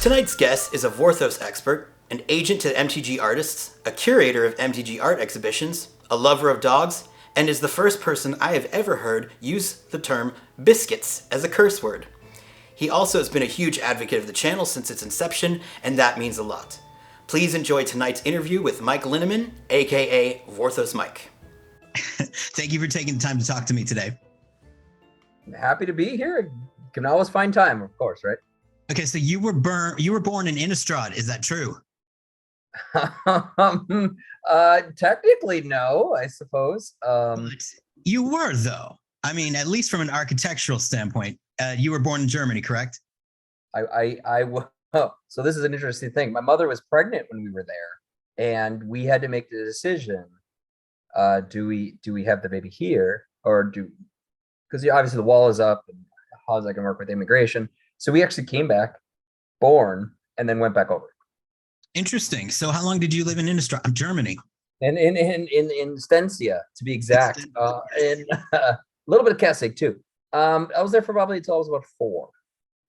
Tonight's guest is a Vorthos expert, an agent to MTG artists, a curator of MTG art exhibitions, a lover of dogs, and is the first person I have ever heard use the term biscuits as a curse word. He also has been a huge advocate of the channel since its inception, and that means a lot. Please enjoy tonight's interview with Mike Linneman, aka Vorthos Mike. Thank you for taking the time to talk to me today. Happy to be here. Can always find time, of course, right? Okay, so you were born in Innistrad, is that true? Technically, no, I suppose. But you were, though. I mean, at least from an architectural standpoint, you were born in Germany, correct? So this is an interesting thing. My mother was pregnant when we were there, and we had to make the decision: do we have the baby here, or because obviously the wall is up, and how's that going to work with immigration? So we actually came back, born, and then went back over. Interesting. So how long did you live in Innistrad, Germany? And in Stencia, to be exact, and a little bit of Kessig too. I was there for probably until I was about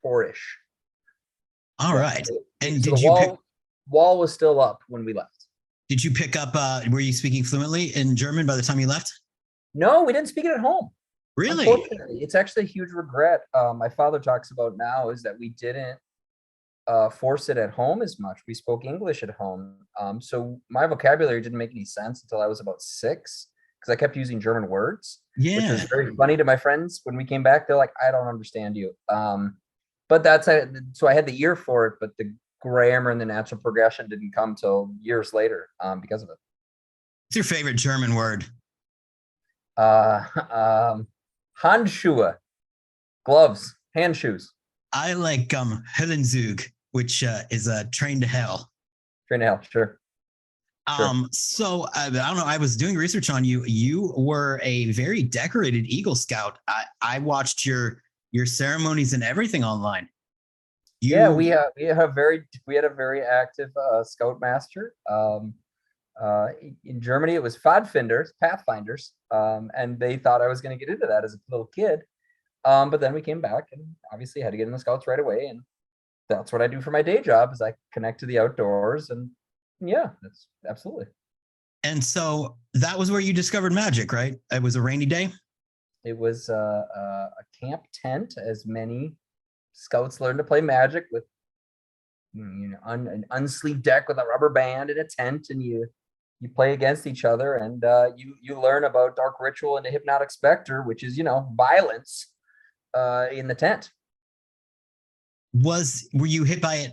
four-ish. All right. And so did the wall was still up when we left. Did you pick up? Were you speaking fluently in German by the time you left? No, we didn't speak it at home. Really? Unfortunately, it's actually a huge regret. My father talks about now is that we didn't force it at home as much. We spoke English at home. So my vocabulary didn't make any sense until I was about 6 because I kept using German words, which was very funny to my friends. When we came back, they're like, I don't understand you. But so I had the ear for it, but the grammar and the natural progression didn't come till years later because of it. What's your favorite German word? Handschuhe, gloves, hand shoes. I like Höllenzug, which is a train to hell. Train to hell, sure. So I don't know. I was doing research on you. You were a very decorated Eagle Scout. I watched your ceremonies and everything online. Yeah, we had a very active scoutmaster. In Germany, it was Pathfinders, and they thought I was going to get into that as a little kid. But then we came back and obviously had to get in the scouts right away. And that's what I do for my day job is I connect to the outdoors. And yeah, that's absolutely. And so that was where you discovered magic, right? It was a rainy day. It was a camp tent, as many scouts learn to play magic with, an unsleeved deck with a rubber band and a tent, and you play against each other, and you learn about dark ritual and the hypnotic specter, which is violence in the tent. Were you hit by it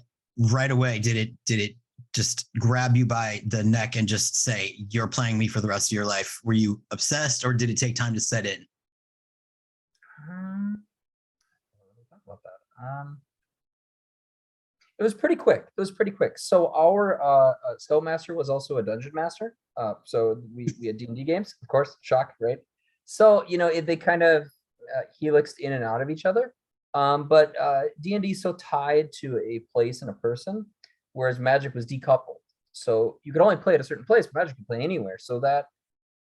right away? Did it just grab you by the neck and just say, you're playing me for the rest of your life? Were you obsessed, or did it take time to set in? Talk about that. It was pretty quick. So our Scoutmaster was also a dungeon master. So we had D&D games, of course. Shock, right? So they kind of helixed in and out of each other. But D&D is so tied to a place and a person, whereas Magic was decoupled. So you could only play at a certain place, but Magic could play anywhere. So that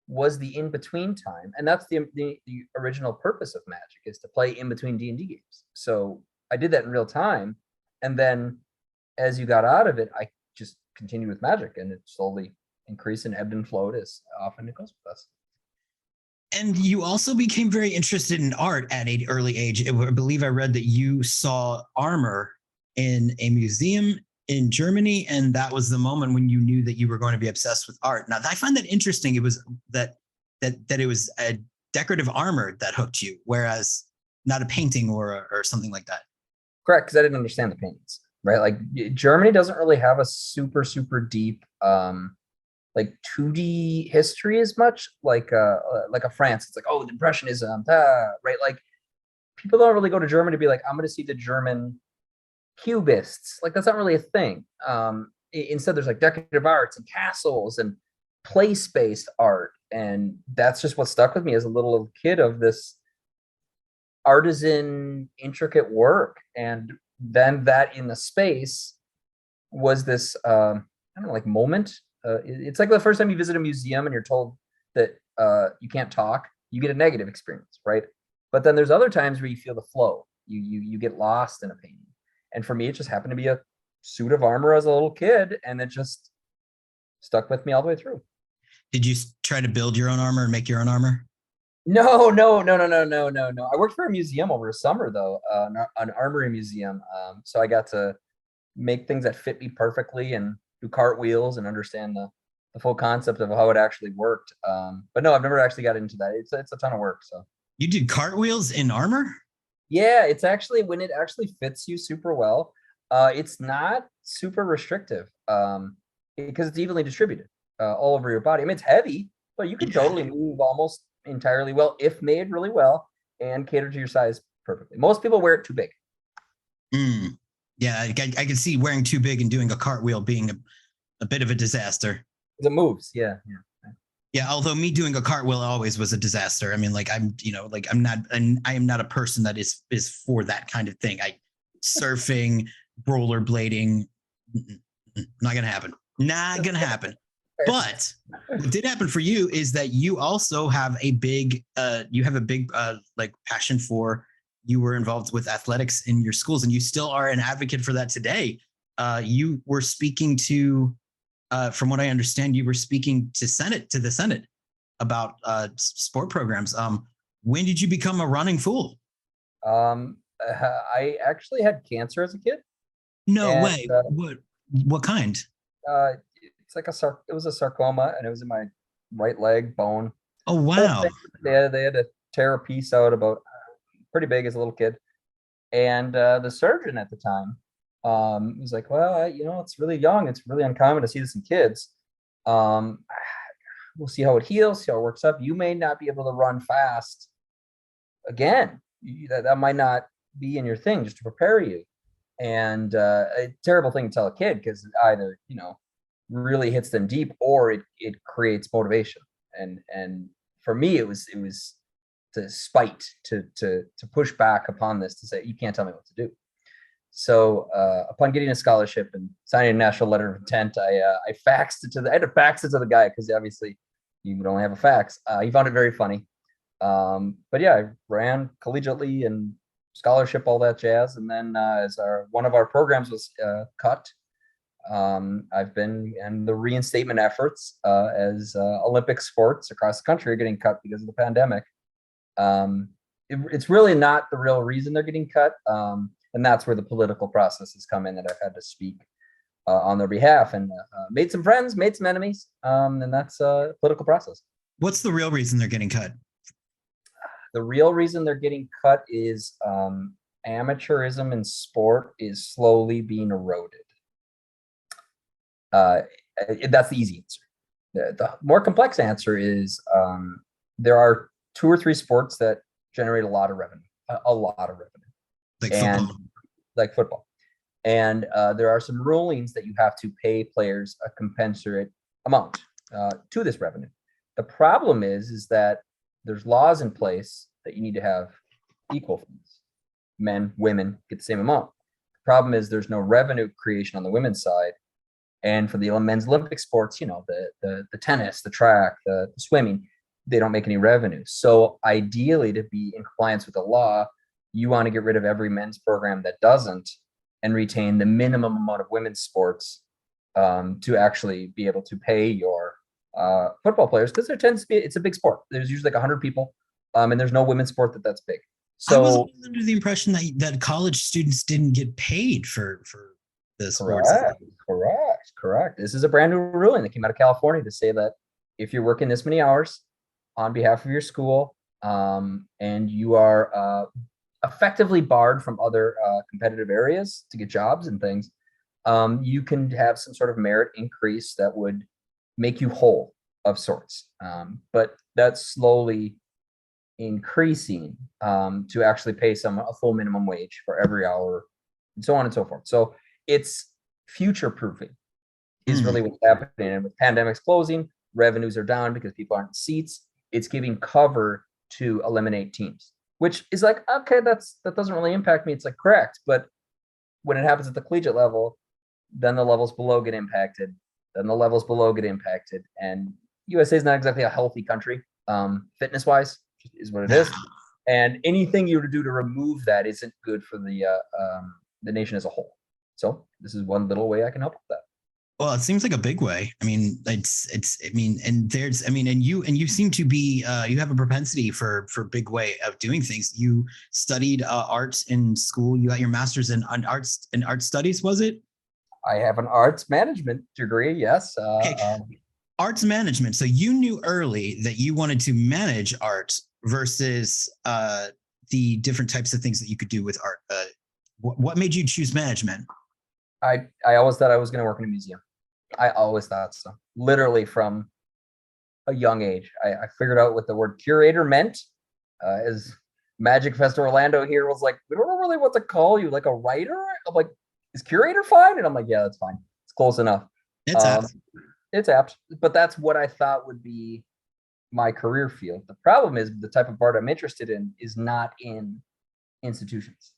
was the in-between time, and that's the original purpose of Magic, is to play in between D&D games. So I did that in real time, and then as you got out of it, I just continued with Magic, and it slowly increased and ebbed and flowed as often it goes with us. And you also became very interested in art at an early age. I believe I read that you saw armor in a museum in Germany, and that was the moment when you knew that you were going to be obsessed with art. Now, I find that interesting. It was that it was a decorative armor that hooked you, whereas not a painting or something like that. Correct, because I didn't understand the paintings, right? Like Germany doesn't really have a super deep like 2D history as much like a France. It's like, oh, the Impressionism, right? Like people don't really go to Germany to be like, I'm going to see the German Cubists. Like that's not really a thing. Instead, there's like decorative arts and castles and place-based art, and that's just what stuck with me as a little kid, of this artisan, intricate work. And then that in the space was this, I don't know, like moment. It's like the first time you visit a museum and you're told that you can't talk, you get a negative experience, right? But then there's other times where you feel the flow. You get lost in a painting. And for me, it just happened to be a suit of armor as a little kid, and it just stuck with me all the way through. Did you try to build your own armor and make your own armor? No. I worked for a museum over a summer though, an armory museum. So I got to make things that fit me perfectly and do cartwheels and understand the full concept of how it actually worked. But no, I've never actually got into that. It's a ton of work. So You did cartwheels in armor? yeah, it's actually when it actually fits you super well. It's not super restrictive because it's evenly distributed all over your body. I mean, it's heavy, but you can totally move almost entirely well if made really well and cater to your size perfectly. Most people wear it too big. Yeah, I can see wearing too big and doing a cartwheel being a bit of a disaster. It moves, yeah. Yeah, although me doing a cartwheel always was a disaster. I mean, like I am not a person that is for that kind of thing. Surfing, rollerblading, not gonna happen. Not gonna happen. But what did happen for you is that you also have a big like passion for. You were involved with athletics in your schools, and you still are an advocate for that today. You were speaking to, from what I understand, you were speaking to the Senate about sport programs. When did you become a running fool? I actually had cancer as a kid. No And, way. What kind? It's like it was a sarcoma, and it was in my right leg bone. Oh wow. They had to tear a piece out about pretty big as a little kid. And the surgeon at the time was like, well, it's really young. It's really uncommon to see this in kids. We'll see how it heals, see how it works up. You may not be able to run fast again. That might not be in your thing, just to prepare you. And a terrible thing to tell a kid, because either, really hits them deep, or it creates motivation. And for me, it was to spite, to push back upon this, to say, you can't tell me what to do. So upon getting a scholarship and signing a national letter of intent, I faxed it I had to fax it to the guy, because obviously you don't have a fax. He found it very funny. But yeah, I ran collegiately and scholarship, all that jazz. And then as one of our programs was cut, I've been in the reinstatement efforts as Olympic sports across the country are getting cut because of the pandemic. It's really not the real reason they're getting cut. And that's where the political process has come in, that I've had to speak on their behalf, and made some friends, made some enemies. And that's a political process. What's the real reason they're getting cut? The real reason they're getting cut is amateurism in sport is slowly being eroded. That's the easy answer. The more complex answer is there are 2 or 3 sports that generate a lot of revenue, Like football. Like football. And there are some rulings that you have to pay players a commensurate amount to this revenue. The problem is that there's laws in place that you need to have equal fees. Men, women get the same amount. The problem is there's no revenue creation on the women's side. And for the men's Olympic sports, the tennis, the track, the swimming, they don't make any revenue. So ideally, to be in compliance with the law, you want to get rid of every men's program that doesn't, and retain the minimum amount of women's sports to actually be able to pay your football players, because there tends to be, it's a big sport. There's usually like 100 people, and there's no women's sport that's big. So I was under the impression that college students didn't get paid for the sports. Correct. This is a brand new ruling that came out of California to say that if you're working this many hours on behalf of your school, and you are effectively barred from other competitive areas to get jobs and things, you can have some sort of merit increase that would make you whole of sorts. But that's slowly increasing to actually pay someone a full minimum wage for every hour, and so on and so forth. So it's future proofing is really what's happening. And with pandemics closing, revenues are down because people aren't in seats. It's giving cover to eliminate teams, which is like, okay, that doesn't really impact me. It's like, correct. But when it happens at the collegiate level, then the levels below get impacted. Then the levels below get impacted. And USA is not exactly a healthy country, fitness wise, is what it is. And anything you were to do to remove that isn't good for the nation as a whole. So this is one little way I can help with that. Well, it seems like a big way. I mean, I mean, and there's, I mean, and you seem to be, you have a propensity for big way of doing things. You studied art in school. You got your master's in art studies, was it? I have an arts management degree. Yes. Okay. Arts management. So you knew early that you wanted to manage art versus the different types of things that you could do with art. What made you choose management? I always thought I was going to work in a museum. I always thought so. Literally from a young age, I figured out what the word curator meant. As Magic Fest Orlando here was like, we don't know really what to call you, like a writer. I'm like, is curator fine? And I'm like, yeah, that's fine. It's close enough. It's apt. It's apt, but that's what I thought would be my career field. The problem is the type of art I'm interested in is not in institutions.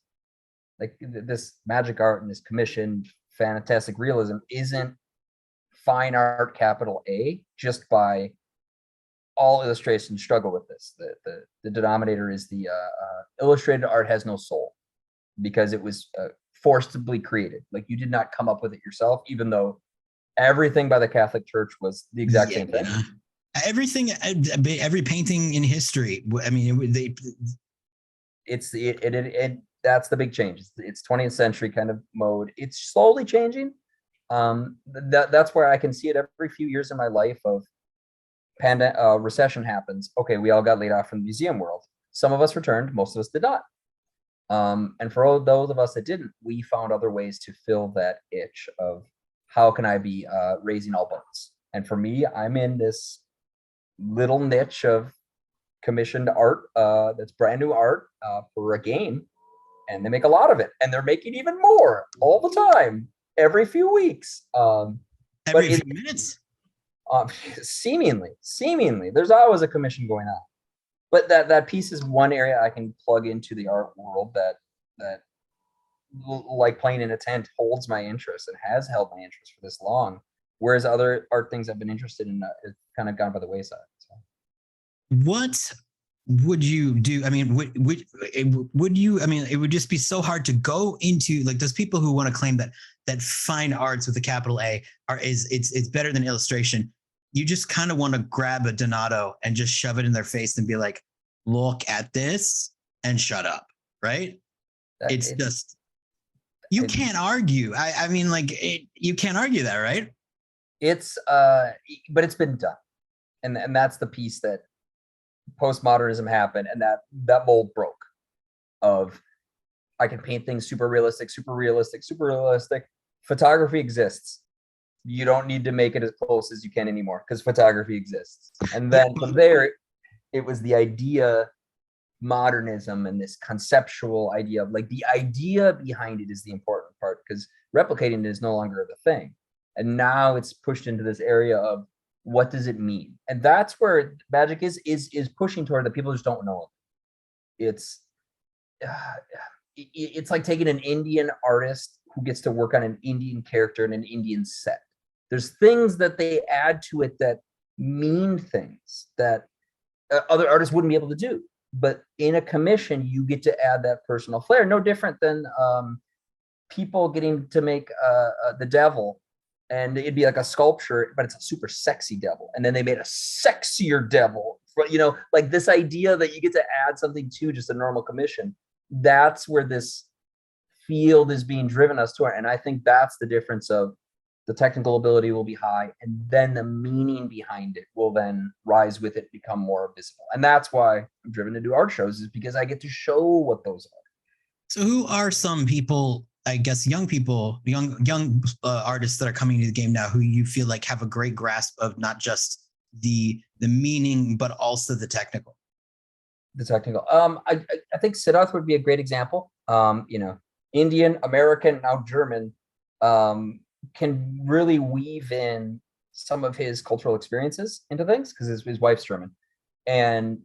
Like this magic art and this commissioned fantastic realism isn't fine art capital A, just by all illustrations struggle with this. The denominator is the illustrated art has no soul because it was forcibly created. Like you did not come up with it yourself, even though everything by the Catholic Church was the exact same thing. Everything, every painting in history. I mean, that's the big change. It's 20th century kind of mode. It's slowly changing. That's where I can see it every few years in my life of recession happens. Okay, we all got laid off from the museum world. Some of us returned, most of us did not. And for all those of us that didn't, we found other ways to fill that itch of how can I be raising all boats. And for me, I'm in this little niche of commissioned art that's brand new art for a game, and they make a lot of it, and they're making even more all the time, every few weeks. Every few minutes? Seemingly, there's always a commission going on. But that piece is one area I can plug into the art world that like playing in a tent holds my interest and has held my interest for this long. Whereas other art things I've been interested in have kind of gone by the wayside. So. What would you do? I mean, would you? I mean, it would just be so hard to go into like those people who want to claim that fine arts with a capital A it's better than illustration. You just kind of want to grab a Donato and just shove it in their face and be like, "Look at this," and shut up, right? It's just you can't argue. I mean, like you can't argue that, right? It's but it's been done, and that's the piece that postmodernism happened, and that mold broke. Of I can paint things super realistic. Photography exists. You don't need to make it as close as you can anymore because photography exists. And then from there, it was the idea modernism and this conceptual idea of like the idea behind it is the important part because replicating it is no longer the thing. And now it's pushed into this area of what does it mean? And that's where magic is pushing toward that people just don't know it. It's like taking an Indian artist who gets to work on an Indian character in an Indian set. There's things that they add to it that mean things that other artists wouldn't be able to do. But in a commission, you get to add that personal flair. No different than people getting to make the devil, and it'd be like a sculpture, but it's a super sexy devil. And then they made a sexier devil. Like this idea that you get to add something to just a normal commission. That's where this field is being driven us toward. And I think that's the difference of the technical ability will be high, and then the meaning behind it will then rise with it, become more visible. And that's why I'm driven to do art shows, is because I get to show what those are. So who are some people, I guess, young people, young artists that are coming to the game now who you feel like have a great grasp of not just the meaning, but also the technical? The technical. I think Siddharth would be a great example. Indian, American, now German, can really weave in some of his cultural experiences into things because his wife's German. And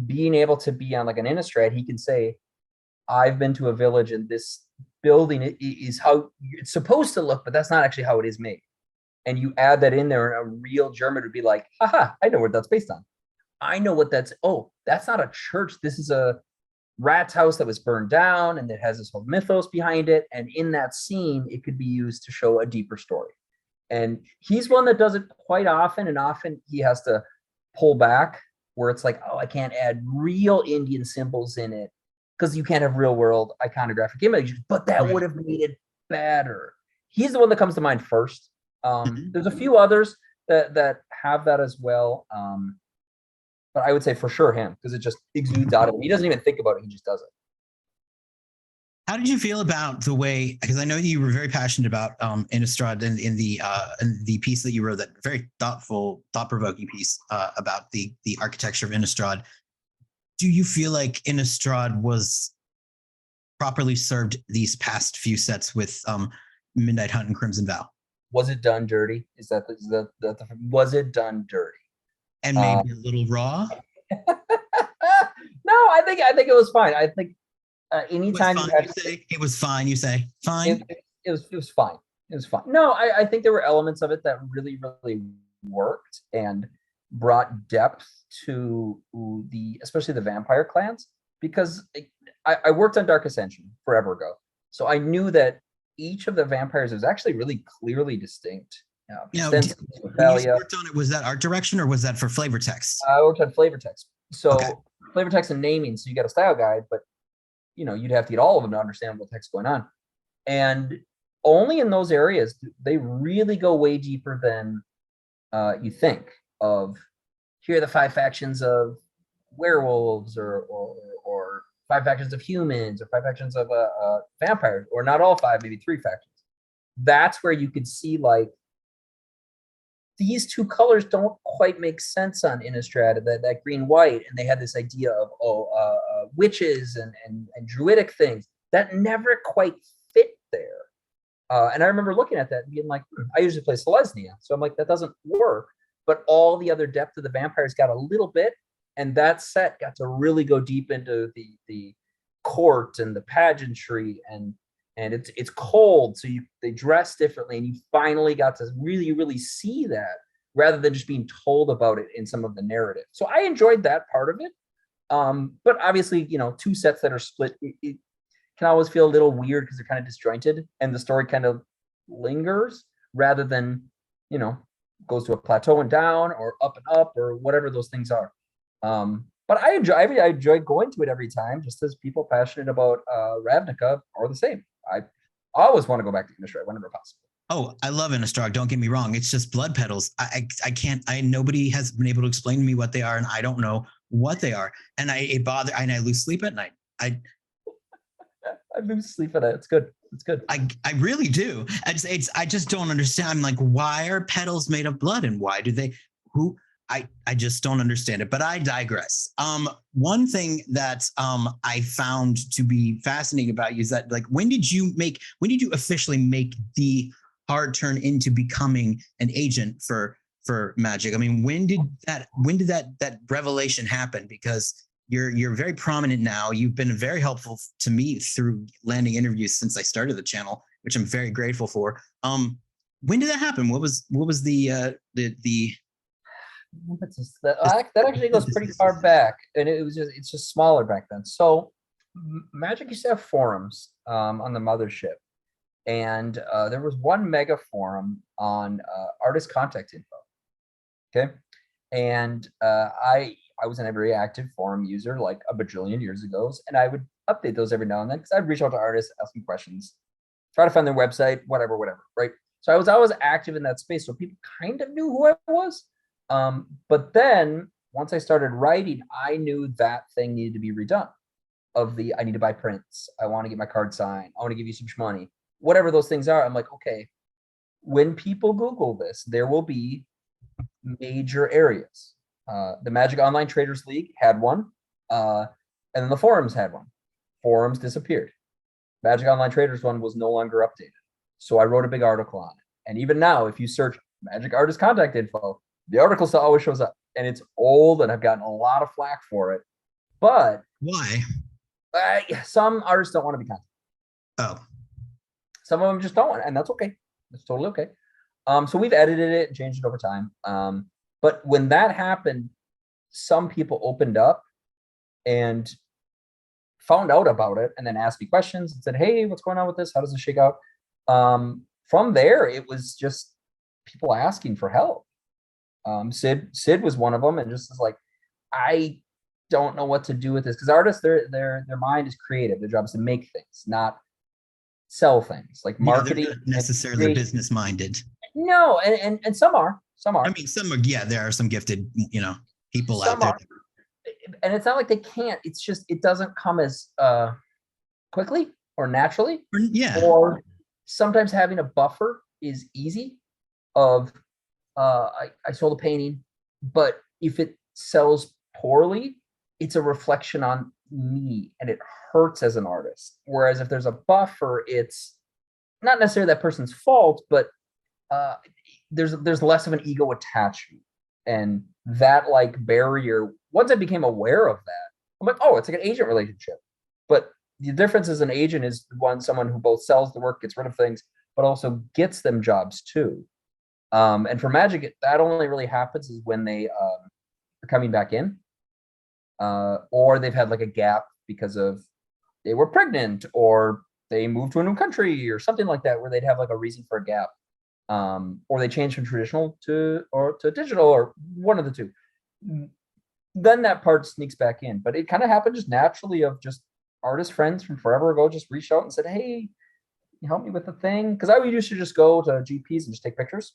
being able to be on like an Innistrad, he can say, I've been to a village and this building is how it's supposed to look, but that's not actually how it is made. And you add that in there, and a real German would be like, haha, I know what that's based on. I know what that's not a church. This is a rat's house that was burned down, and it has this whole mythos behind it. And in that scene, it could be used to show a deeper story. And he's one that does it quite often, and often he has to pull back where it's like, oh, I can't add real Indian symbols in it because you can't have real world iconographic images, but that would have made it better. He's the one that comes to mind first. There's a few others that have that as well. But I would say for sure him, because it just exudes out of him. He doesn't even think about it, he just does it. How did you feel about the way? Because I know you were very passionate about Innistrad in the piece that you wrote, that very thoughtful, thought-provoking piece about the architecture of Innistrad. Do you feel like Innistrad was properly served these past few sets with Midnight Hunt and Crimson Vow? Was it done dirty? Was it done dirty? And maybe a little raw? No, I think it was fine. I think anytime it was fine, you say fine. It was fine. It was fine. No, I think there were elements of it that really worked and brought depth to especially the vampire clans, because I worked on Dark Ascension forever ago, so I knew that each of the vampires was actually really clearly distinct. When you worked on it, was that art direction or was that for flavor text? I worked on flavor text, so flavor text and naming. So you got a style guide, but you'd have to get all of them to understand what the heck's going on. And only in those areas they really go way deeper than you think of. Here are the 5 factions of werewolves, or 5 factions of humans, or 5 factions of vampires, or not all 5, maybe 3 factions. That's where you could see like these 2 colors don't quite make sense on Innistrad, that green white, and they had this idea of witches and druidic things that never quite fit there. And I remember looking at that and being like, I usually play Selesnya, so I'm like, that doesn't work. But all the other depth of the vampires got a little bit, and that set got to really go deep into the court and the pageantry, and it's cold, so they dress differently, and you finally got to really see that rather than just being told about it in some of the narrative. So I enjoyed that part of it. But obviously, 2 sets that are split, it can always feel a little weird because they're kind of disjointed, and the story kind of lingers rather than goes to a plateau and down, or up and up, or whatever those things are. But I enjoy going to it every time, just as people passionate about Ravnica are the same. I always want to go back to Innistrad whenever possible. Oh, I love Innistrad. Don't get me wrong. It's just blood petals. I can't. Nobody has been able to explain to me what they are, and I don't know what they are. And I lose sleep at night. I lose sleep at it. It's good. It's good. I really do. I just don't understand. I'm like, why are petals made of blood, and why do they? I just don't understand it, but I digress. One thing that I found to be fascinating about you is that, like, when did you officially make the hard turn into becoming an agent for Magic? I mean, when did that revelation happen? Because you're very prominent now. You've been very helpful to me through landing interviews since I started the channel, which I'm very grateful for. When did that happen? What was the that actually goes pretty far back, and it's just smaller back then. So Magic used to have forums on the mothership, and there was one mega forum on artist contact info. Okay, and I was a very active forum user, like a bajillion years ago, and I would update those every now and then because I'd reach out to artists, ask them questions, try to find their website, whatever, right? So I was always active in that space, so people kind of knew who I was. But then once I started writing, I knew that thing needed to be redone. I need to buy prints. I want to get my card signed. I want to give you some money. Whatever those things are, I'm like, okay, when people Google this, there will be major areas. The Magic Online Traders League had one, and then the forums had one. Forums disappeared. Magic Online Traders one was no longer updated. So I wrote a big article on it. And even now, if you search Magic Artist Contact Info, the article still always shows up, and it's old, and I've gotten a lot of flack for it. But why? Some artists don't want to be contacted. Oh, some of them just don't, and that's okay. That's totally okay. So we've edited it and changed it over time. But when that happened, some people opened up, and found out about it and then asked me questions and said, hey, what's going on with this? How does this shake out? From there, it was just people asking for help. Sid was one of them, and just is like, I don't know what to do with this, because artists, their mind is creative. Their job is to make things, not sell things. Like marketing, they're not necessarily business minded. No, and some are. I mean, some are. Yeah, there are some gifted, people Some out there. are. And it's not like they can't. It's just it doesn't come as quickly or naturally. Yeah. Or sometimes having a buffer is easy. Of I sold a painting, but if it sells poorly, it's a reflection on me and it hurts as an artist. Whereas if there's a buffer, it's not necessarily that person's fault, but there's less of an ego attachment. And that like barrier, once I became aware of that, I'm like, oh, it's like an agent relationship. But the difference is an agent is someone who both sells the work, gets rid of things, but also gets them jobs too. And for Magic, that only really happens is when they are coming back in, or they've had like a gap because of they were pregnant or they moved to a new country or something like that, where they'd have like a reason for a gap, or they change from traditional to digital, or one of the two. Then that part sneaks back in, but it kind of happened just naturally of just artist friends from forever ago just reached out and said, hey, you help me with the thing, because I used to just go to GPs and just take pictures.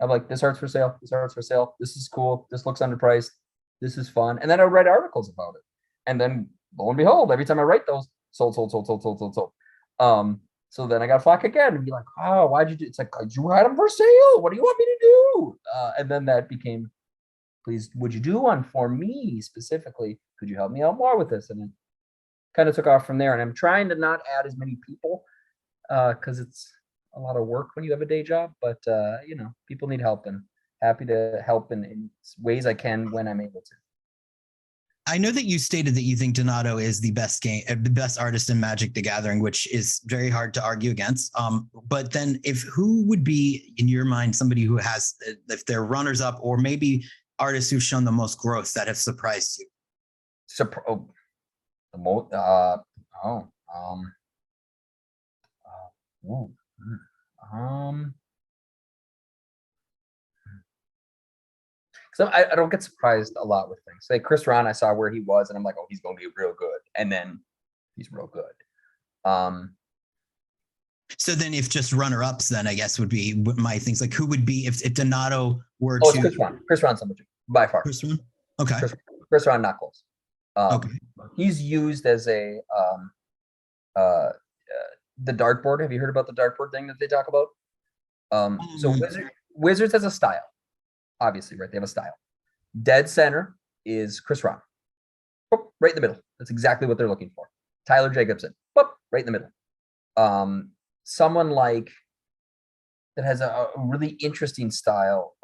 I'm like, this art's for sale. This art's for sale. This is cool. This looks underpriced. This is fun. And then I would write articles about it. And then lo and behold, every time I write those, sold. So then I got flack again and be like, oh, why'd you do? It's like, you had them for sale. What do you want me to do? And then that became, please, would you do one for me specifically? Could you help me out more with this? And then kind of took off from there. And I'm trying to not add as many people because it's a lot of work when you have a day job, but people need help, and happy to help in ways I can when I'm able to. I know that you stated that you think Donato is the best artist in Magic the Gathering, which is very hard to argue against. But then who would be in your mind somebody who has, if they're runners up, or maybe artists who've shown the most growth that have surprised you? So I don't get surprised a lot with things. Like Chris Ron, I saw where he was, and I'm like, oh, he's going to be real good, and then he's real good. So then, if just runner-ups, then I guess would be my things. Like, who would be if Donato were to? It's Chris Ron. Chris Ron's number 2 by far. Chris Ron. Okay. Chris Ron, not close. Okay. He's used as a the dartboard. Have you heard about the dartboard thing that they talk about? So Wizards has a style, obviously, right? They have a style. Dead center is Chris Ron. Boop, right in the middle. That's exactly what they're looking for. Tyler Jacobson. Boop, right in the middle. Someone like that has a really interesting style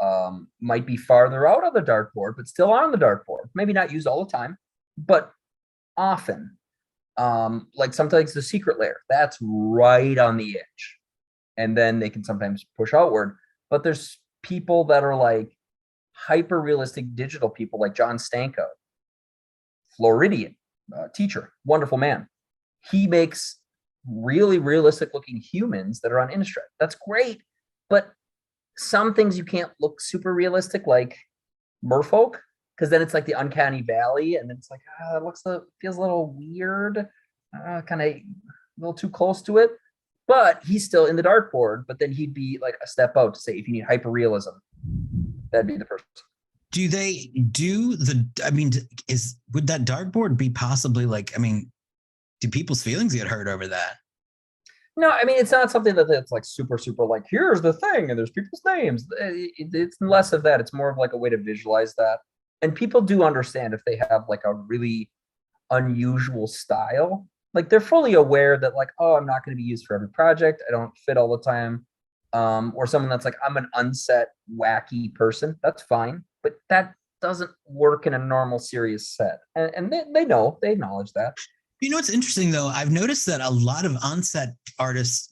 might be farther out on the dartboard, but still on the dartboard. Maybe not used all the time, but often. Like sometimes the Secret Lair, that's right on the edge. And then they can sometimes push outward. But there's people that are like hyper realistic digital people, like John Stanko, Floridian teacher, wonderful man. He makes really realistic looking humans that are on Innistrad. That's great. But some things you can't look super realistic, like Merfolk, because then it's like the uncanny valley, and then it's like it feels a little weird, kind of a little too close to it. But he's still in the dartboard. But then he'd be like a step out to say, if you need hyper realism, that'd be the person. Do they do the? I mean, would that dartboard be possibly like? I mean, do people's feelings get hurt over that? No, I mean, it's not something that's like super like, here's the thing, and there's people's names. It's less of that. It's more of like a way to visualize that. And people do understand if they have like a really unusual style. Like they're fully aware that like, oh, I'm not going to be used for every project. I don't fit all the time. Or someone that's like, I'm an unset, wacky person. That's fine. But that doesn't work in a normal, serious set. And they know, they acknowledge that. You know what's interesting though? I've noticed that a lot of onset artists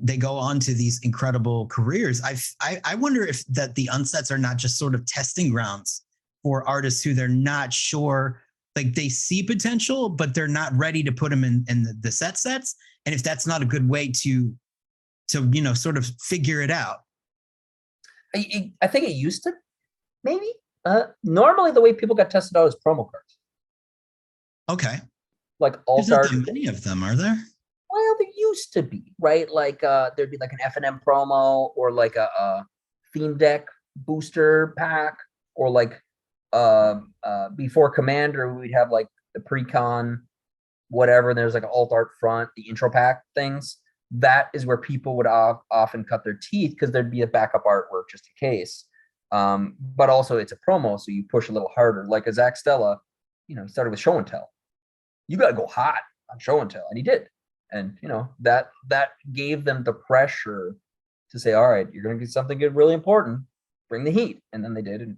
they go on to these incredible careers. I wonder if that the onsets are not just sort of testing grounds for artists who they're not sure like they see potential, but they're not ready to put them in the sets. And if that's not a good way to sort of figure it out. I think it used to, maybe. Normally, the way people got tested out is promo cards. Okay. Like There's not alt art. that many of them, are there? Well, there used to be, right? Like there'd be like an F&M promo or like a theme deck booster pack, or like before Commander, we'd have like the pre-con, whatever, and there's like an alt art front, the intro pack things. That is where people would often cut their teeth, because there'd be a backup artwork just in case. But also it's a promo, so you push a little harder. Like a Zach Stella, he started with show and tell. You got to go hot on show and tell, and he did. And that gave them the pressure to say, all right, you're going to get something good, really important, bring the heat. And then they did, and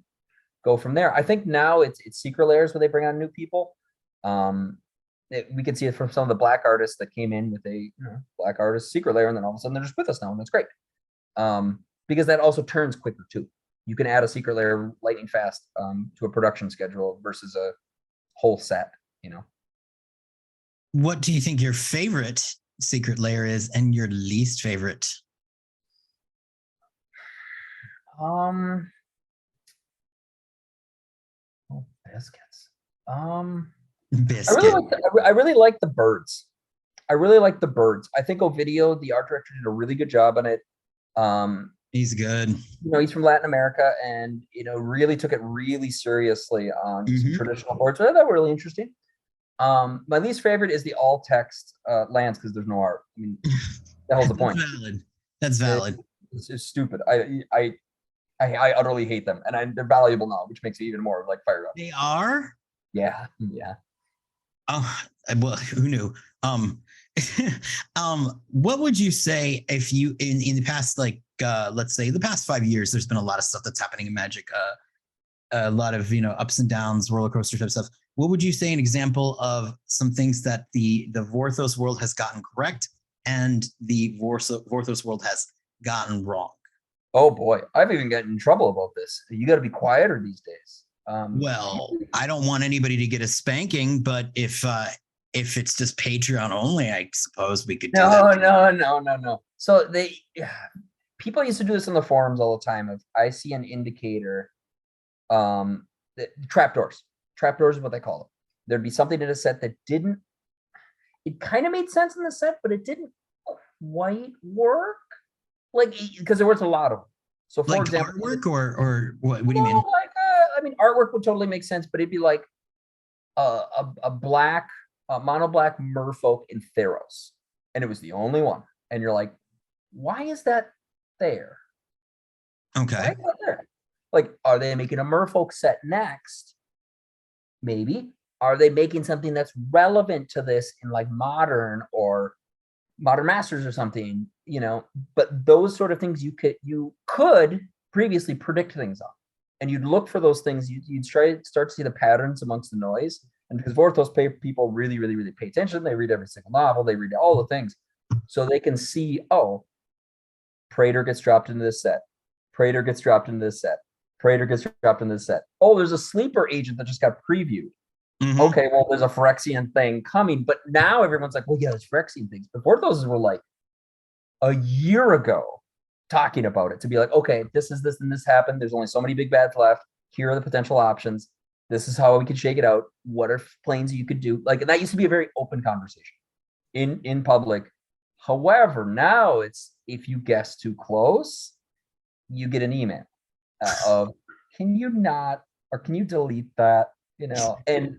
go from there. I think now it's secret layers where they bring on new people. We can see it from some of the black artists that came in with a black artist secret layer, and then all of a sudden they're just with us now, and that's great. Because that also turns quicker too. You can add a secret layer lightning fast to a production schedule versus a whole set. What do you think your favorite secret layer is, and your least favorite? Biscuits. Biscuit. I really like the birds. I think Ovidio, the art director, did a really good job on it. He's good. He's from Latin America, and really took it really seriously on some traditional boards. So that were really interesting. My least favorite is the all text lands, because there's no art. I mean, that was the point. That's valid. It's stupid. I utterly hate them, and they're valuable now, which makes it even more like fired up. They are. Yeah. Oh, well, who knew? What would you say if you in the past, like let's say the past 5 years, there's been a lot of stuff that's happening in Magic, a lot of ups and downs, roller coaster type stuff. What would you say an example of some things that the Vorthos world has gotten correct and the Vorthos world has gotten wrong? Oh boy, I've even gotten in trouble about this. You got to be quieter these days. Well, I don't want anybody to get a spanking, but if it's just Patreon only, I suppose we could do that. No. So people used to do this on the forums all the time. If I see an indicator, trapdoors. Trapdoors is what they call them. There'd be something in a set that didn't. It kind of made sense in the set, but it didn't quite work. Like, because there was a lot of them. So, for example, artwork or what? What do you mean? Like, artwork would totally make sense, but it'd be like a black, mono black merfolk in Theros, and it was the only one. And you're like, why is that there? Okay. Why is that there? Like, are they making a merfolk set next? Maybe. Are they making something that's relevant to this in like modern or Modern Masters or something? But those sort of things you could previously predict things on, and you'd look for those things. You'd start to see the patterns amongst the noise. And because Vorthos people really, really, really pay attention, they read every single novel, they read all the things, so they can see, oh, Praetor gets dropped into this set. Praetor gets dropped into this set. Praetor gets dropped into this set. Oh, there's a sleeper agent that just got previewed. Mm-hmm. Okay, well, there's a Phyrexian thing coming, but now everyone's like, well, yeah, there's Phyrexian things. Before those were like a year ago talking about it, to be like, okay, this is this and this happened. There's only so many big bads left. Here are the potential options. This is how we could shake it out. What are planes you could do? Like, that used to be a very open conversation in public. However, now it's, if you guess too close, you get an email of, can you not, or can you delete that? And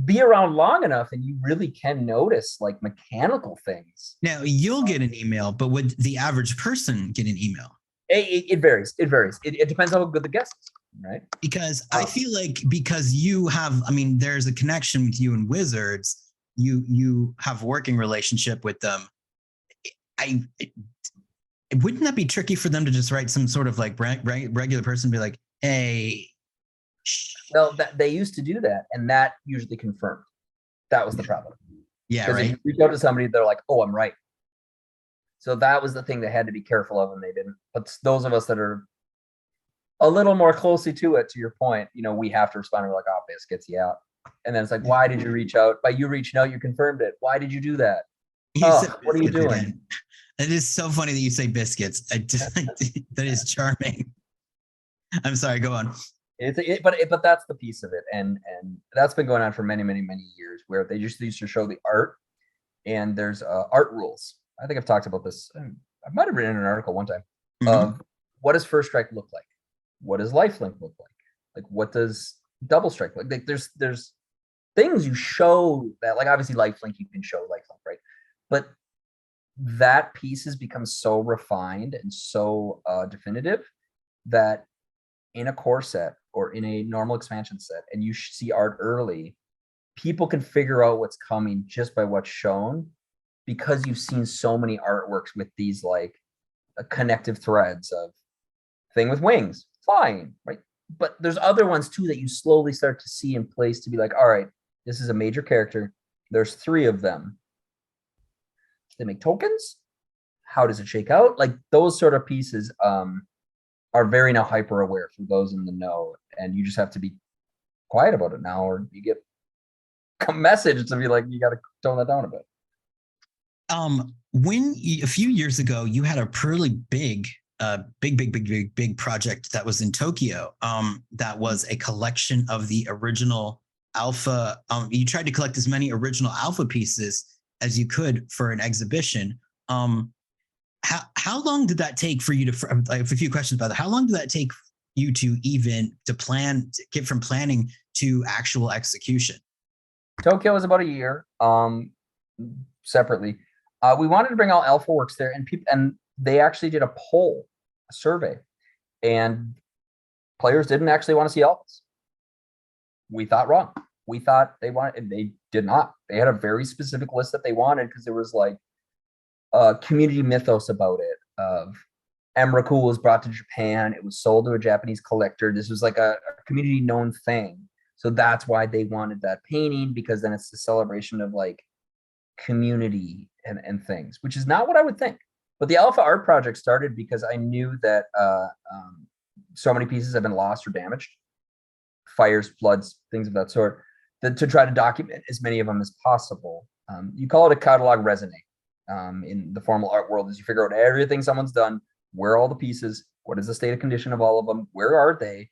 be around long enough, and you really can notice like mechanical things. Now, you'll get an email, but would the average person get an email? It varies. It depends on how good the guest is, right? Because I feel like, because you have, there's a connection with you and Wizards. You have a working relationship with them. Wouldn't that be tricky for them to just write some sort of like regular person, be like, hey? Well, they used to do that, and that usually confirmed. That was the problem. Yeah, right. If you reach out to somebody, they're like, oh, I'm right. So that was the thing they had to be careful of, and they didn't. But those of us that are a little more closely to it, to your point, we have to respond. We're like, oh, biscuits, yeah. And then it's like, why did you reach out? By you reaching out, you confirmed it. Why did you do that? You Oh, said what are you biscuits doing? again. It is so funny that you say biscuits. That is charming. I'm sorry. Go on. But that's the piece of it, and that's been going on for many years, where they just used to show the art, and there's art rules. I think I've talked about this. I might have written an article one time of what does first strike look like, what does lifelink look like what does double strike look like. There's things you show that, like, obviously lifelink, you can show lifelink, right? But that piece has become so refined and so definitive that in a core set or in a normal expansion set, and you see art early, people can figure out what's coming just by what's shown, because you've seen so many artworks with these like connective threads of thing with wings flying, right? But there's other ones too that you slowly start to see in place to be like, all right, this is a major character. There's 3 of them. They make tokens. How does it shake out? Like those sort of pieces are very now hyper aware for those in the know, and you just have to be quiet about it now, or you get a message to be like, you got to tone that down a bit. When a few years ago, you had a pretty big project that was in Tokyo. That was a collection of the original alpha. You tried to collect as many original alpha pieces as you could for an exhibition. How long did that take for you to? I have a few questions about that. How long did that take you to get from planning to actual execution? Tokyo was about a year. Separately, we wanted to bring all alpha works there, and they actually did a poll, a survey, and players didn't actually want to see alphas. We thought wrong. We thought they wanted, and they did not. They had a very specific list that they wanted, because there was like community mythos about it. Of Emrakul was brought to Japan, it was sold to a Japanese collector. This was like a community known thing. So that's why they wanted that painting, because then it's the celebration of like community and things, which is not what I would think. But the Alpha Art Project started because I knew that so many pieces have been lost or damaged, fires, floods, things of that sort, that to try to document as many of them as possible. You call it a catalog resonate in the formal art world, as you figure out everything someone's done, where are all the pieces, what is the state of condition of all of them, where are they,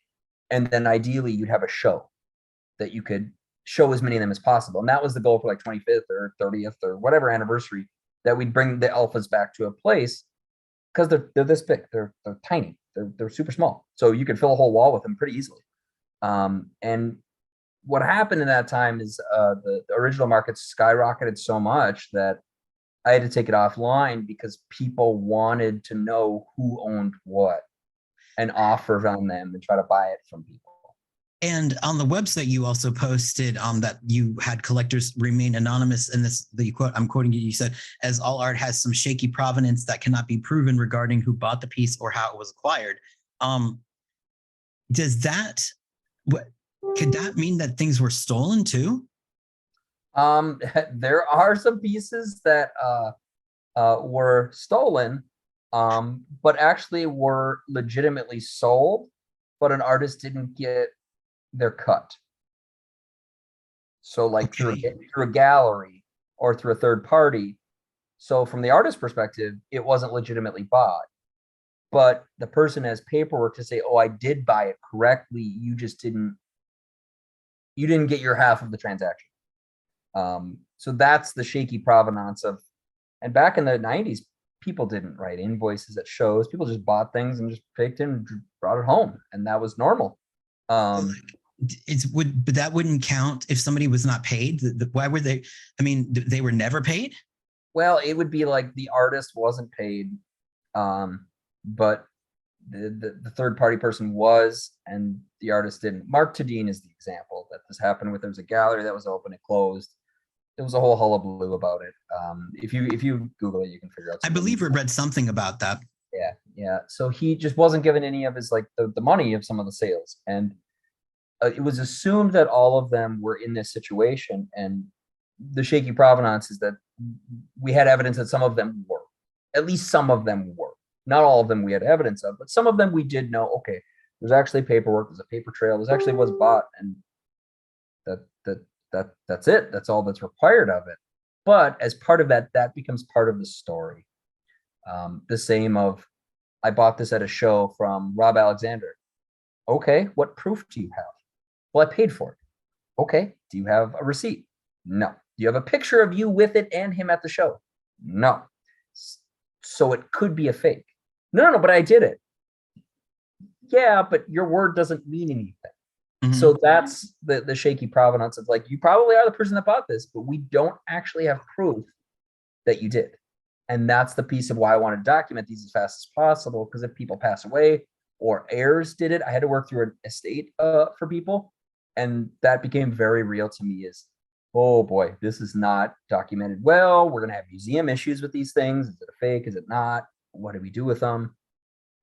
and then ideally you'd have a show that you could show as many of them as possible. And that was the goal for like 25th or 30th or whatever anniversary, that we'd bring the alphas back to a place, because they're this big, they're tiny, they're super small, so you could fill a whole wall with them pretty easily. And what happened in that time is the original market skyrocketed so much that I had to take it offline, because people wanted to know who owned what and offer on them and try to buy it from people. And on the website, you also posted that you had collectors remain anonymous. And this, I'm quoting you. You said, "As all art has some shaky provenance that cannot be proven regarding who bought the piece or how it was acquired." Does that? Could that mean that things were stolen too? There are some pieces that were stolen, but actually were legitimately sold, but an artist didn't get their cut. So like through a gallery or through a third party. So from the artist's perspective, it wasn't legitimately bought, but the person has paperwork to say, oh, I did buy it correctly. You just didn't get your half of the transaction. So that's the shaky provenance of, and back in the 90s, people didn't write invoices at shows. People just bought things and just picked it and brought it home. And that was normal. But that wouldn't count if somebody was not paid. Why were they? I mean, they were never paid. Well, it would be like the artist wasn't paid, but the third party person was, and the artist didn't. Mark Tadine is the example that this happened with. There was a gallery that was open, it closed. It was a whole hullabaloo about it. If you Google it, you can figure out. I believe I read something about that. Yeah. So he just wasn't given any of his like the money of some of the sales, and it was assumed that all of them were in this situation. And the shaky provenance is that we had evidence that some of them were, at least some of them were. Not all of them we had evidence of, but some of them we did know. Okay, there's actually paperwork. There's a paper trail. There's actually was bought, and that's it. That's all that's required of it. But as part of that, that becomes part of the story. The same of, I bought this at a show from Rob Alexander. Okay, what proof do you have? Well, I paid for it. Okay, do you have a receipt? No. Do you have a picture of you with it and him at the show? No. So it could be a fake. No, but I did it. Yeah, but your word doesn't mean anything. Mm-hmm. So that's the shaky provenance of like, you probably are the person that bought this, but we don't actually have proof that you did. And that's the piece of why I want to document these as fast as possible, because if people pass away or heirs did it, I had to work through an estate for people. And that became very real to me is, oh boy, this is not documented well. We're going to have museum issues with these things. Is it a fake? Is it not? What do we do with them?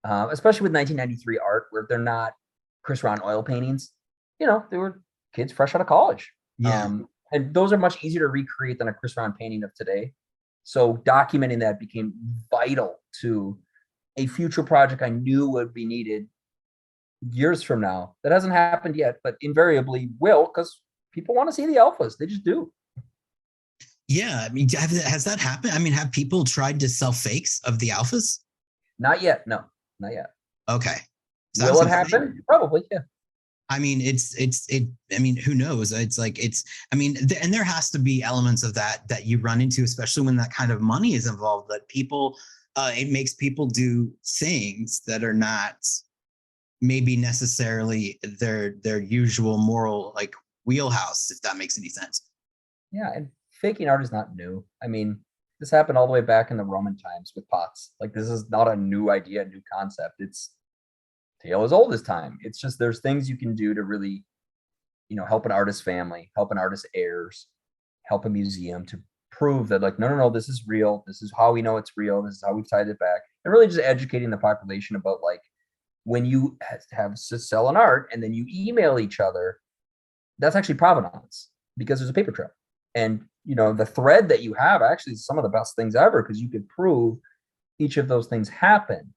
Especially with 1993 art, where they're not Chris Ron oil paintings. You know, they were kids fresh out of college. Yeah. And those are much easier to recreate than a Chris Ron painting of today. So documenting that became vital to a future project I knew would be needed years from now. That hasn't happened yet, but invariably will, because people want to see the alphas. They just do. Yeah. I mean, has that happened? I mean, have people tried to sell fakes of the alphas? Not yet. No, not yet. Okay. So will it happen? Probably, yeah. I mean, I mean, who knows? It's like, and there has to be elements of that you run into, especially when that kind of money is involved, that people, it makes people do things that are not maybe necessarily their usual moral, like, wheelhouse, if that makes any sense. Yeah. And faking art is not new. I mean, this happened all the way back in the Roman times with pots. Like, this is not a new idea, a new concept. It's tale as old as time. It's just, there's things you can do to really, help an artist's family, help an artist's heirs, help a museum to prove that, like, no, this is real. This is how we know it's real. This is how we've tied it back. And really just educating the population about, like, when you have to sell an art and then you email each other, that's actually provenance, because there's a paper trail. And, the thread that you have actually is some of the best things ever, because you could prove each of those things happened.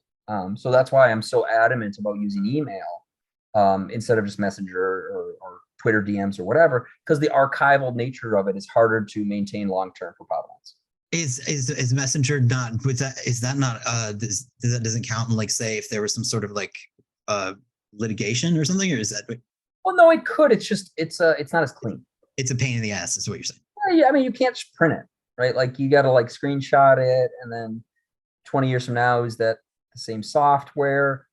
So that's why I'm so adamant about using email instead of just Messenger or Twitter DMs or whatever, because the archival nature of it is harder to maintain long-term for provenance. Is Messenger not, is that not, that doesn't count in, like, say, if there was some sort of like litigation or something, or is that? Well, no, it could. It's just, it's not as clean. It's a pain in the ass, is what you're saying. Yeah, I mean, you can't just print it, right? Like, you got to, like, screenshot it, and then 20 years from now, is that the same software?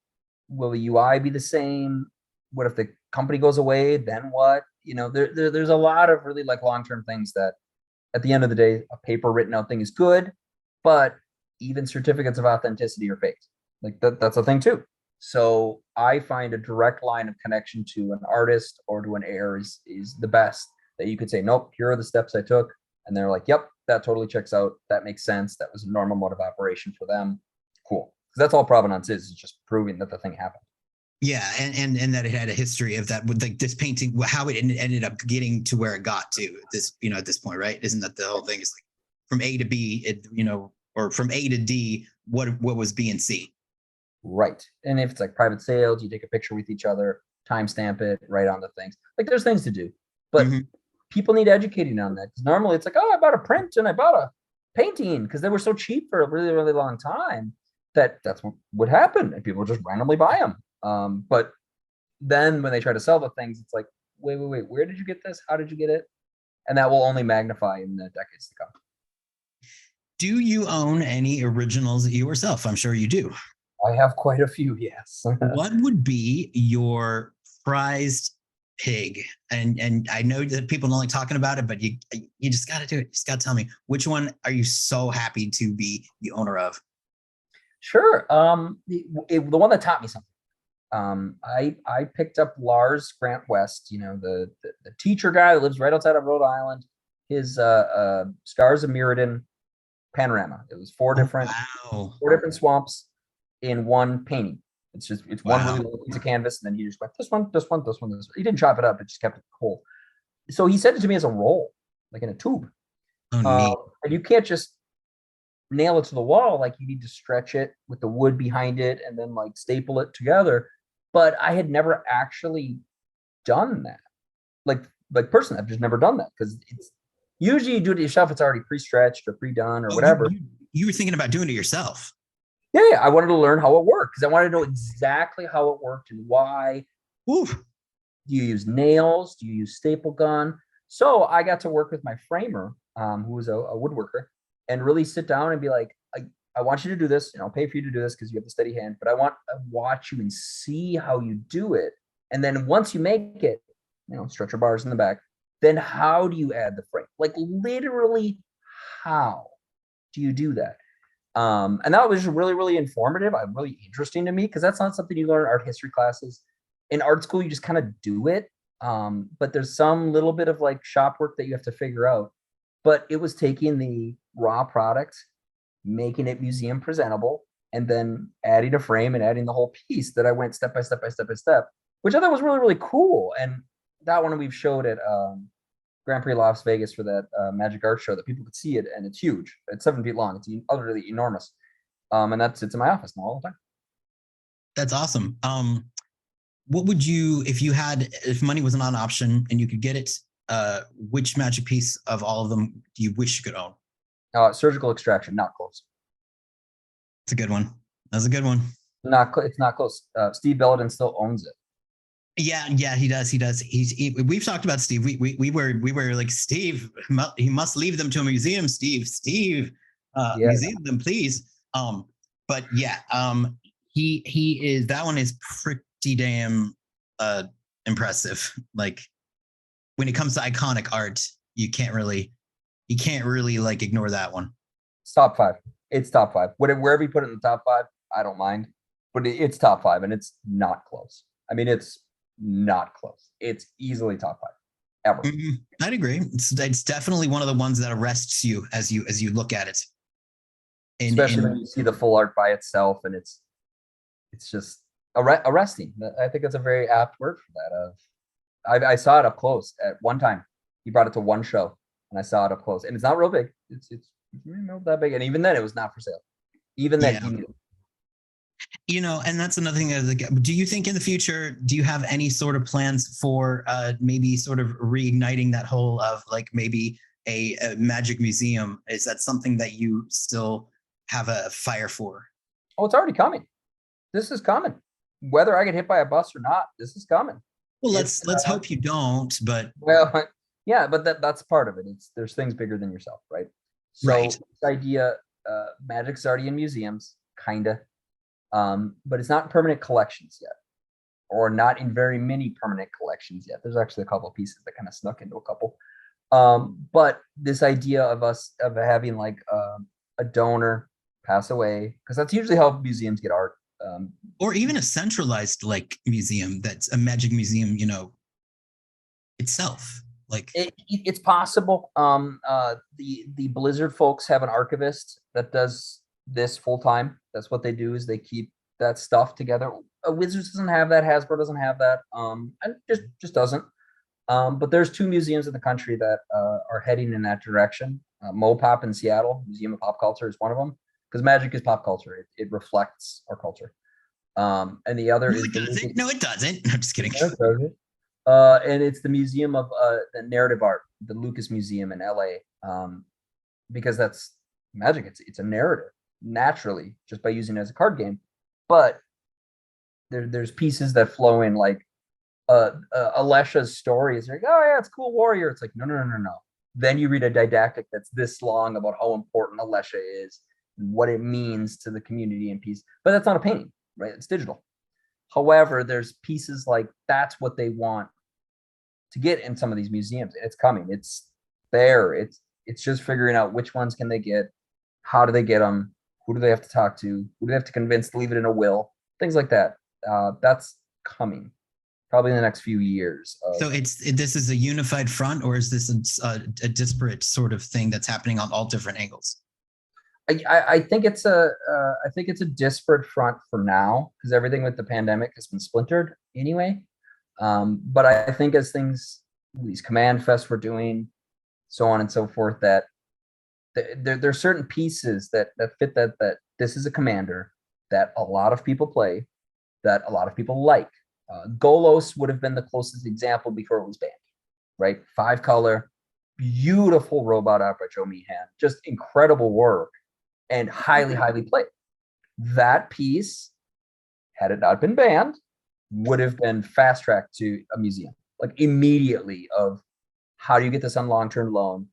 Will the UI be the same? What if the company goes away? Then what? There's a lot of really, like, long-term things that at the end of the day, a paper written out thing is good, but even certificates of authenticity are faked. Like, that's a thing too. So I find a direct line of connection to an artist or to an heir is the best, that you could say, nope, here are the steps I took. And they're like, yep, that totally checks out. That makes sense. That was a normal mode of operation for them. Cool. Because that's all provenance is just proving that the thing happened. Yeah, and that it had a history of that, with, like, this painting, how it ended up getting to where it got to at this point, right? Isn't that the whole thing? Is like from A to B, or from A to D, what was B and C? Right. And if it's like private sales, you take a picture with each other, timestamp it, write on the things. Like, there's things to do, but people need educating on that, because normally it's like, oh, I bought a print and I bought a painting because they were so cheap for a really, really long time that's what would happen, and people just randomly buy them. But then when they try to sell the things, it's like, wait, where did you get this? How did you get it? And that will only magnify in the decades to come. Do you own any originals yourself? I'm sure you do. I have quite a few, yes. What would be your prized pig? And I know that people don't like talking about it, but you just got to do it. You just got to tell me, which one are you so happy to be the owner of? Sure. The one that taught me something. I picked up Lars Grant West, the teacher guy that lives right outside of Rhode Island. His Scars of Mirrodin panorama. It was four different swamps in one painting. It's one really little piece of canvas, and then he just went this one. He didn't chop it up; it just kept it whole. So he sent it to me as a roll, like in a tube. And you can't just nail it to the wall. Like, you need to stretch it with the wood behind it, and then, like, staple it together. But I had never actually done that. Like, like personally, I've just never done that because it's usually you do it yourself. It's already pre-stretched or pre-done or Oh, whatever. you were thinking about doing it yourself. Yeah, I wanted to learn how it worked because I wanted to know exactly how it worked and why. Ooh. Do you use nails? Do you use staple gun? So I got to work with my framer, who was a woodworker, and really sit down and be like, I want you to do this, and I'll pay for you to do this because you have the steady hand, but I want to watch you and see how you do it. And then once you make it, stretcher bars in the back, then how do you add the frame? Like literally, how do you do that? And that was really, really informative, really interesting to me because that's not something you learn in art history classes. In art school, you just kind of do it. But there's some little bit of like shop work that you have to figure out. But it was taking the raw product, making it museum presentable, and then adding a frame and adding the whole piece that I went step by step by step by step, which I thought was really, really cool. And that one we've showed at Grand Prix Las Vegas for that Magic Art Show that people could see it, and it's huge. It's 7 feet long. It's utterly enormous. And that sits in my office now all the time. That's awesome. What would you, if money was not an option and you could get it, which Magic piece of all of them do you wish you could own? Surgical Extraction, not close. That's a good one. That's a good one. It's not close. Steve Belladin still owns it. Yeah, he does. We've talked about Steve. We were like, Steve, he must leave them to a museum. Steve, museum them, please. But yeah, he is. That one is pretty damn impressive. Like when it comes to iconic art, you can't really like ignore that one. It's top 5. It's top 5. Wherever you put it in the top 5, I don't mind. But it's top 5, and it's not close. I mean, it's not close. It's easily top 5 ever. I'd agree. It's definitely one of the ones that arrests you as you look at it. Especially when you see the full art by itself, and it's just arresting. I think that's a very apt word for that. I saw it up close at one time. He brought it to one show, and I saw it up close. And it's not real big. It's not that big. And even then, it was not for sale. Even then, he knew. And that's another thing. Do you think in the future, do you have any sort of plans for maybe sort of reigniting that whole of like maybe a magic museum? Is that something that you still have a fire for? Oh, it's already coming. This is coming. Whether I get hit by a bus or not, this is coming. Well, let's hope you don't. But well, yeah, but that's part of it. There's things bigger than yourself, right? So right. This idea, magic's already in museums, kinda. But it's not in permanent collections yet, or not in very many permanent collections yet. There's actually a couple of pieces that kind of snuck into a couple. But this idea of having like a donor pass away, because that's usually how museums get art. Or even a centralized like museum that's a magic museum, itself. Like it's possible. The Blizzard folks have an archivist that does this full time. That's what they do, is they keep that stuff together. Wizards doesn't have that. Hasbro doesn't have that. And just doesn't. But there's 2 museums in the country that are heading in that direction. MoPop in Seattle, Museum of Pop Culture, is one of them, because magic is pop culture. It reflects our culture. And the other is No, it doesn't. I'm just kidding. And it's the Museum of the Narrative Art, the Lucas Museum in LA, because that's magic. It's a narrative naturally just by using it as a card game, but there's pieces that flow in, like Alesha's story is like, oh yeah, it's cool warrior. It's like no. Then you read a didactic that's this long about how important Alesha is and what it means to the community and piece, but that's not a painting, right? It's digital. However, there's pieces like that's what they want to get in some of these museums. It's coming. It's there. It's just figuring out which ones can they get, how do they get them, who do they have to talk to, who do they have to convince to leave it in a will, things like that. That's coming probably in the next few years. So this is a unified front, or is this a disparate sort of thing that's happening on all different angles? I think it's a disparate front for now, because everything with the pandemic has been splintered anyway. But I think as these command fests we're doing, so on and so forth, that there's certain pieces that fit that this is a commander that a lot of people play, that a lot of people like. Golos would have been the closest example before it was banned. right? 5-color, beautiful robot art by Joe Meehan, just incredible work and highly, highly played. That piece, had it not been banned, would have been fast tracked to a museum, like immediately. Of how do you get this on long-term loan?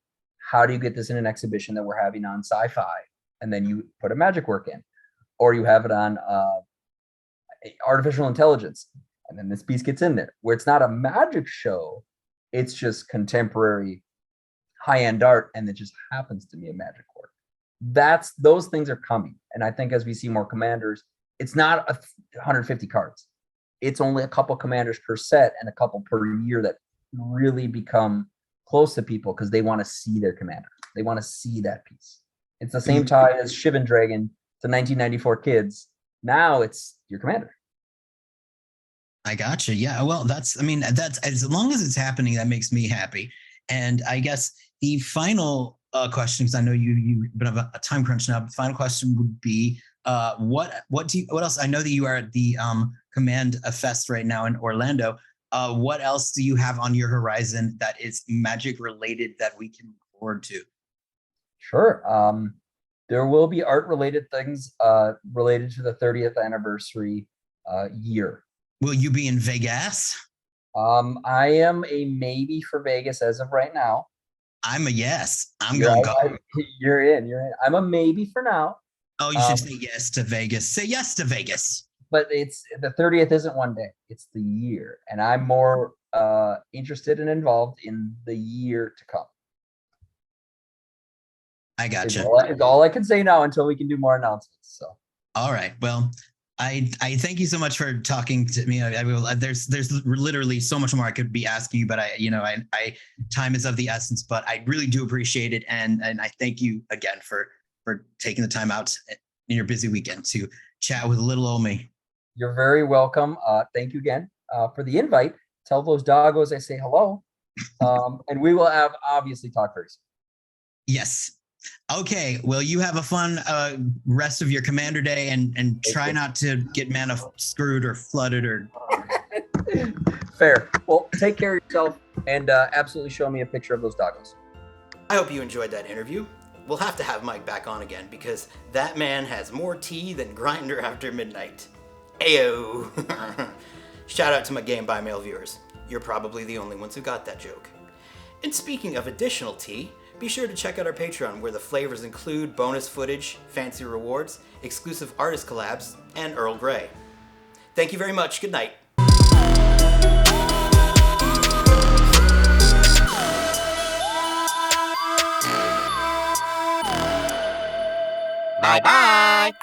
How do you get this in an exhibition that we're having on Sci-Fi? And then you put a magic work in, or you have it on artificial intelligence, and then this piece gets in there, where it's not a magic show, it's just contemporary high-end art, and it just happens to be a magic work. Those things are coming, and I think as we see more commanders, it's not 150 cards. It's only a couple commanders per set and a couple per year that really become close to people because they want to see their commander. They want to see that piece. It's the same tie as Shivan Dragon to 1994 kids. Now it's your commander. I gotcha. Yeah. Well, that's as long as it's happening, that makes me happy. And I guess the final question, because I know you've been a time crunch now. The final question would be, what else? I know that you are at the Command Fest right now in Orlando. What else do you have on your horizon that is Magic related that we can look forward to? Sure. There will be art related things related to the 30th anniversary year. Will you be in Vegas? I am a maybe for Vegas as of right now. I'm a yes. I'm going to go. You're in. I'm a maybe for now. Oh, you should say yes to Vegas. Say yes to Vegas. But it's the 30th isn't one day, it's the year. And I'm more interested and involved in the year to come. I gotcha. It's all I can say now until we can do more announcements. So all right. Well, I thank you so much for talking to me. There's literally so much more I could be asking you, but I time is of the essence, but I really do appreciate it. And I thank you again for taking the time out in your busy weekend to chat with little old me. You're very welcome. Thank you again for the invite. Tell those doggos I say hello. And we will have obviously talk very soon. Yes. Okay. Well, you have a fun rest of your Commander Day and try not to get mana screwed or flooded or. Fair. Well, take care of yourself and absolutely show me a picture of those doggos. I hope you enjoyed that interview. We'll have to have Mike back on again because that man has more tea than Grinder after midnight. Ayo! Shout out to my Game by Mail viewers. You're probably the only ones who got that joke. And speaking of additional tea, be sure to check out our Patreon where the flavors include bonus footage, fancy rewards, exclusive artist collabs, and Earl Grey. Thank you very much. Good night. Bye-bye.